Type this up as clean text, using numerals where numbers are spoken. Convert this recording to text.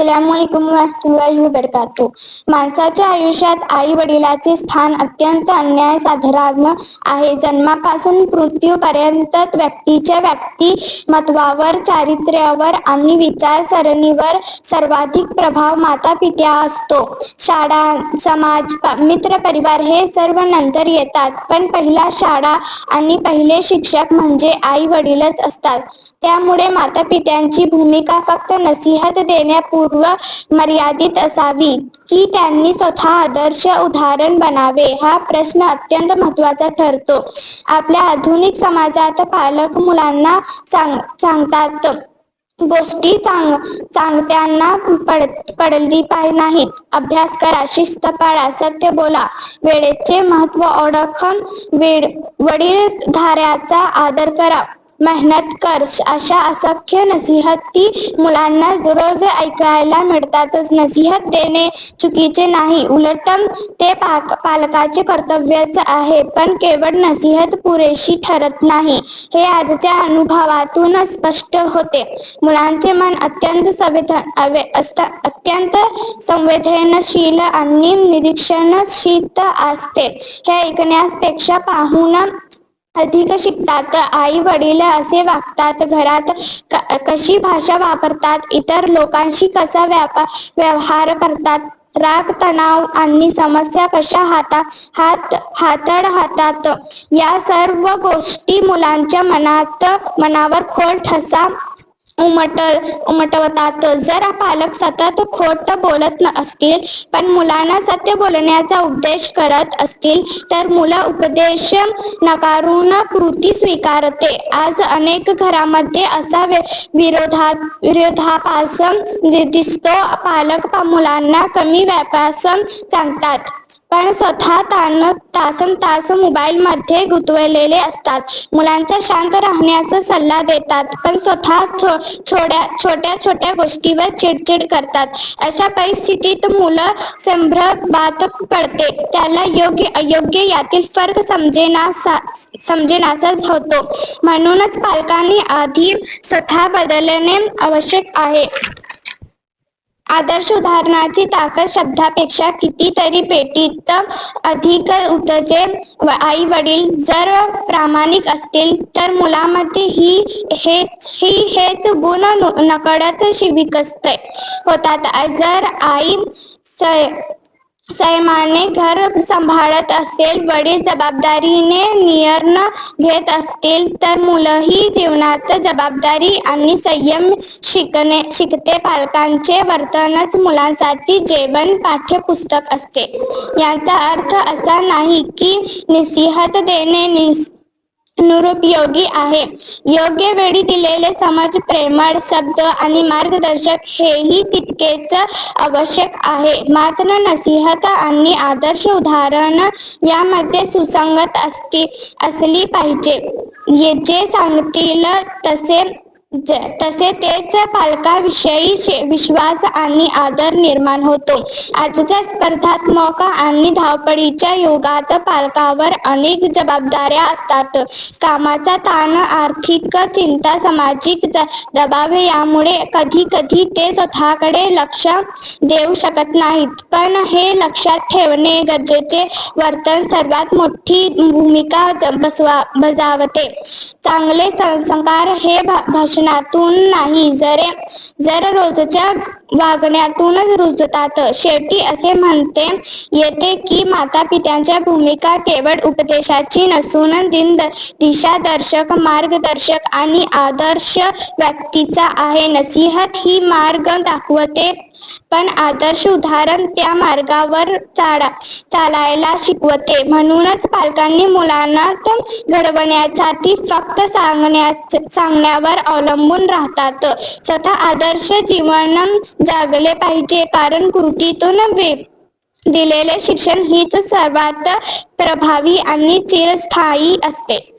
अस्सलामु अलैकुम वरहमतुल्लाहि वबरकातुह. माणसाच्या आयुष्यात आई वडिलांचे स्थान अत्यंत अनन्यसाधारण आहे. जन्मापासून मृत्यूपर्यंत व्यक्तीच्या व्यक्तिमत्त्वावर, चारित्र्यावर आणि विचारसरणीवर सर्वाधिक प्रभाव माता-पित्याचा असतो. शाळा, समाज, मित्र, परिवार हे सर्व नंतर येतात, पण पहिला शाळा आणि पहिले शिक्षक म्हणजे आई वडीलच असतात. त्यामुळे माता-पित्यांची भूमिका फक्त नसीहत देण्यापुरती मर्यादित असावी की त्यांनी स्वतः आदर्श उदाहरण बनावे, हा प्रश्न अत्यंत महत्त्वाचा ठरतो. आपल्या आधुनिक समाजात पालक मुलांना सांगतात गोष्टी सांगताना पडली नाहीत. अभ्यास करा, शिस्त पाळा, सत्य बोला, वेळेचे महत्त्व ओळखा, वडीलधाऱ्यांचा आदर करा, मेहनत कर, अशा असंख्य नसीहती मुलांना रोज ऐकायला मिळतात. नसीहत देणे चुकीचे नाही, उलट ते पालकाचे कर्तव्यच आहे. पण केवळ नसीहत पुरेशी ठरत नाही, हे आजच्या अनुभवातून स्पष्ट होते. मुलांचे मन अत्यंत संवेदनशील आणि निरीक्षणशील असते. हे ऐकण्यापेक्षा पाहून अधिक शिकतात. आई वडील कसे वागतात, घरात कशी भाषा वापरतात, इतर लोकांशी कसा व्यवहार करतात, राग, तणाव आणि समस्या कशा हाताळतात, या सर्व गोष्टी मुलांच्या मनावर खोल ठसा उमटवतात. जर पालक सतत खोट बोलत असतील पण मुलांना सत्य बोलण्याचा उपदेश करत असतील तर मुलं उपदेश नाकारून कृती स्वीकारते. आज अनेक घरांमध्ये असा विरोधाभास दिसतो. पालक मुलांना कमी व्यापास सांगतात पण स्वतः तासनतास मोबाईलमध्ये गुंतलेले असतात. मुलांना शांत राहण्याचा सल्ला देतात पण स्वतः छोट्या छोट्या गोष्टींवर चिडचिड करतात. अशा परिस्थितीत मुलं संभ्रमात पडते. त्याला योग्य अयोग्य यातील फरक समजेनासा होतो. म्हणूनच पालकांनी आधी स्वतः बदलणे आवश्यक आहे. आदर्श उदाहरणाची ताकद शब्दापेक्षा कितीतरी पटीत अधिक असते. आई वडील जर प्रामाणिक असतील तर मुलांमध्ये हेच गुण नकळत विकसित होतात. जर आई संयमाने घर सांभाळत असेल, वडील जबाबदारीने निर्णय घेत असतील तर मुलंही जीवनात जबाबदारी आणि संयम शिकते. पालकांचे वर्तनच मुलांसाठी जीवन पाठ्यपुस्तक असते. याचा अर्थ असा नाही की नसीहत देणे निरुपयोगी आहे. योग्य वेळी दिलेले समज, प्रेमळ शब्द आणि मार्गदर्शन हेही तितकेच आवश्यक आहे. मात्र नसीहत आणि आदर्श उदाहरण यामध्ये सुसंगत असली पाहिजे. जे सांगतील तसे तेच पालकांविषयी विश्वास आणि आदर निर्माण होतो. आजच्या स्पर्धात्मक आणि धावपळीच्या युगात पालकांवर अनेक जबाबदाऱ्या असतात. कामाचा ताण, आर्थिक चिंता, सामाजिक दबाव यामुळे कधी कधी ते स्वतःकडे लक्ष देऊ शकत नाहीत. पण हे लक्षात ठेवणे गरजेचे वर्तन सर्वात मोठी भूमिका बजावते. चांगले संस्कार हे भाषणातून नाही जर रोजच्या वागण्यातूनच रुजतात. शेवटी असे म्हणता येते की माता-पित्यांची भूमिका केवळ उपदेशाची नसून दिशादर्शक, मार्गदर्शक आणि आदर्श व्यक्तीचा आहे. नसीहत ही मार्ग दाखवते पण आदर्श उदाहरण त्या मार्गावर चालायला शिकवते. म्हणूनच पालकांनी मुलांना घडवण्यासाठी फक्त सांगण्यावर अवलंबून राहता स्वतः आदर्श जीवन जगले पाहिजे. कारण कृतीतून दिलेले शिक्षण हीच सर्वात प्रभावी आणि चिरस्थायी असते.